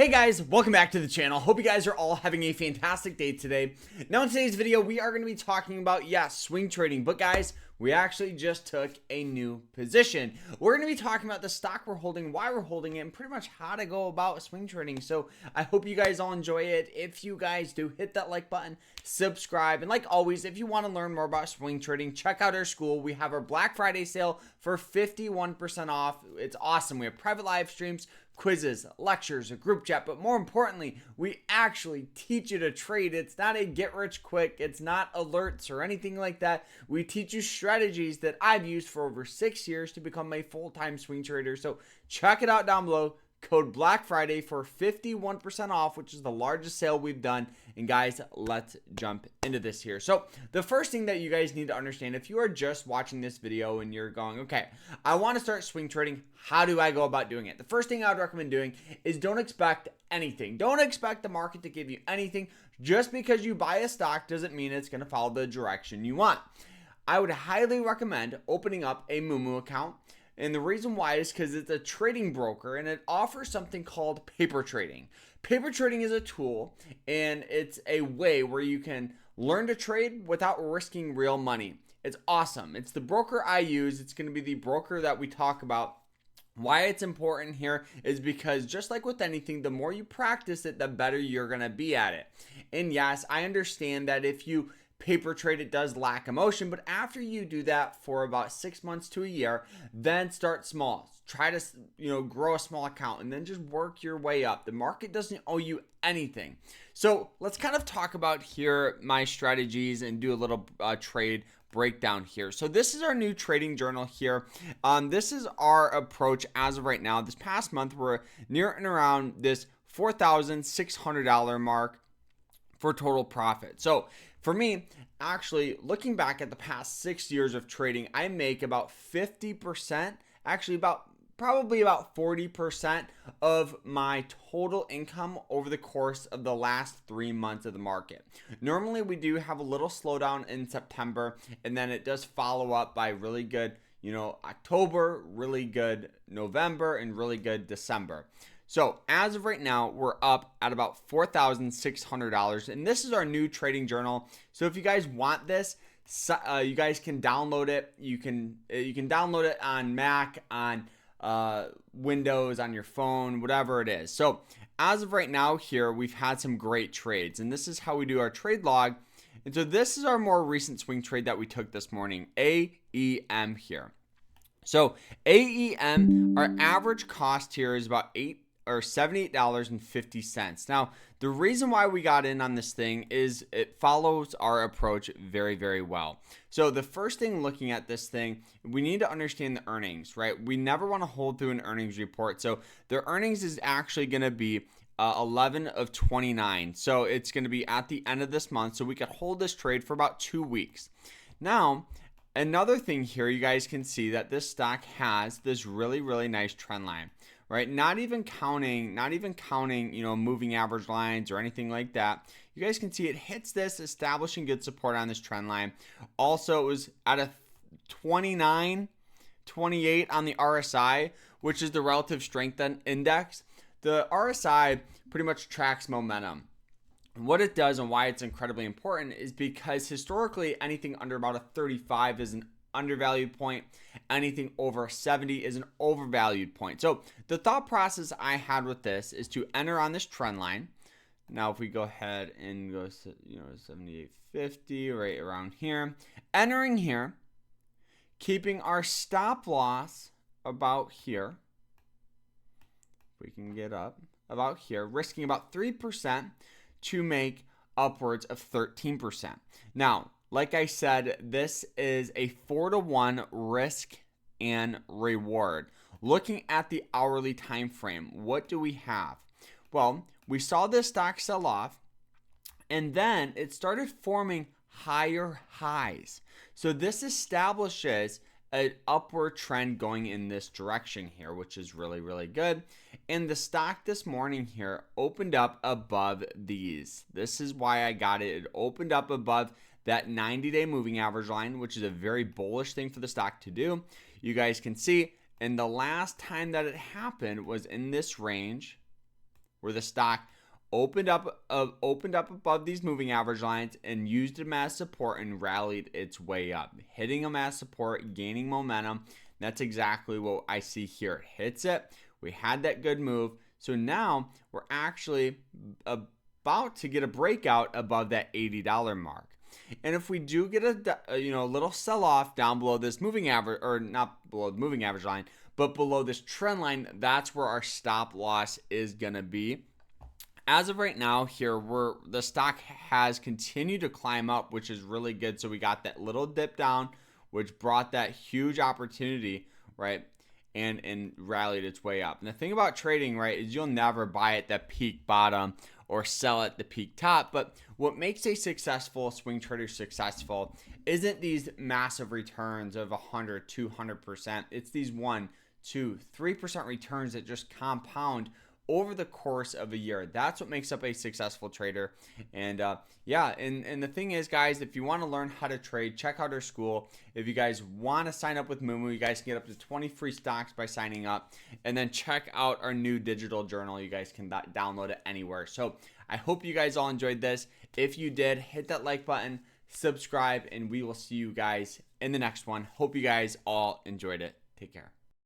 Hey guys, welcome back to the channel. Hope you guys are all having a fantastic day today. Now in today's video, we are going to be talking about, yes, swing trading. But guys, we actually just took a new position. We're going to be talking about the stock we're holding, why we're holding it, and pretty much how to go about swing trading. So I hope you guys all enjoy it. If you guys do, hit that like button, subscribe. And like always, if you want to learn more about swing trading, check out our school. We have our Black Friday sale for 51% off. It's awesome. We have private live streams, quizzes, lectures, a group chat, but more importantly, we actually teach you to trade. It's not a get rich quick. It's not alerts or anything like that. We teach you strategies that I've used for over 6 years to become a full-time swing trader. So check it out down below. Code Black Friday for 51% off, which is the largest sale we've done. And guys, let's jump into this here. So the first thing that you guys need to understand, if you are just watching this video and you're going, okay, I want to start swing trading, how do I go about doing it? The first thing I would recommend doing is don't expect anything. Don't expect the market to give you anything. Just because you buy a stock doesn't mean it's going to follow the direction you want. I would highly recommend opening up a MOOMOO account. And the reason why is because it's a trading broker and it offers something called paper trading. Paper trading is a tool and it's a way where you can learn to trade without risking real money. It's awesome. It's the broker I use. It's going to be the broker that we talk about. Why it's important here is because just like with anything, the more you practice it, the better you're going to be at it. And yes, I understand that if you paper trade, it does lack emotion, but after you do that for about 6 months to a year, then start small. Try to grow a small account and then just work your way up. The market doesn't owe you anything. So let's kind of talk about here my strategies and do a little trade breakdown here. So this is our new trading journal here. This is our approach as of right now. This past month, we're near and around this $4,600 mark for total profit. So for me, actually looking back at the past 6 years of trading, I make about 50%, actually probably about 40% of my total income over the course of the last 3 months of the market. Normally we do have a little slowdown in September, and then it does follow up by really good, October, really good November, and really good December. So as of right now, we're up at about $4,600, and this is our new trading journal. So if you guys want this, you guys can download it. You can download it on Mac, on Windows, on your phone, whatever it is. So as of right now here, we've had some great trades, and this is how we do our trade log. And so this is our more recent swing trade that we took this morning, AEM here. So AEM, our average cost here is about $78.50. Now, the reason why we got in on this thing is it follows our approach very, very well. So the first thing looking at this thing, we need to understand the earnings, right? We never want to hold through an earnings report. So the earnings is actually going to be 11 of 29. So it's going to be at the end of this month. So we could hold this trade for about 2 weeks. Now, another thing here, you guys can see that this stock has this really, really nice trend line. Right? Not even counting, moving average lines or anything like that. You guys can see it hits this, establishing good support on this trend line. Also, it was at a 29, 28 on the RSI, which is the relative strength index. The RSI pretty much tracks momentum. What it does and why it's incredibly important is because historically, anything under about a 35 is an undervalued point. Anything over 70 is an overvalued point. So the thought process I had with this is to enter on this trend line. Now if we go ahead and go 78.50 right around here, entering here, keeping our stop loss about here, if we can get up about here, risking about 3% to make upwards of 13%. Now, like I said, this is a 4-to-1 risk and reward. Looking at the hourly time frame, what do we have? Well, we saw this stock sell off, and then it started forming higher highs. So this establishes an upward trend going in this direction here, which is really, really good. And the stock this morning here opened up above these. This is why I got it. It opened up above that 90-day moving average line, which is a very bullish thing for the stock to do. You guys can see, and the last time that it happened was in this range where the stock opened up above these moving average lines and used them as support and rallied its way up, hitting them as support, gaining momentum. That's exactly what I see here. It hits it. We had that good move. So now we're actually about to get a breakout above that $80 mark. And if we do get a little sell-off down below this moving average, or not below the moving average line, but below this trend line, that's where our stop loss is going to be. As of right now here, the stock has continued to climb up, which is really good. So we got that little dip down, which brought that huge opportunity, right? And rallied its way up. And the thing about trading, right, is you'll never buy at the peak bottom or sell at the peak top. But what makes a successful swing trader successful isn't these massive returns of 100, 200%. It's these 1, 2, 3% returns that just compound over the course of a year. That's what makes up a successful trader. And and the thing is, guys, if you want to learn how to trade, check out our school. If you guys want to sign up with MOOMOO, you guys can get up to 20 free stocks by signing up. And then check out our new digital journal. You guys can download it anywhere. So I hope you guys all enjoyed this. If you did, hit that like button, subscribe, and we will see you guys in the next one. Hope you guys all enjoyed it. Take care.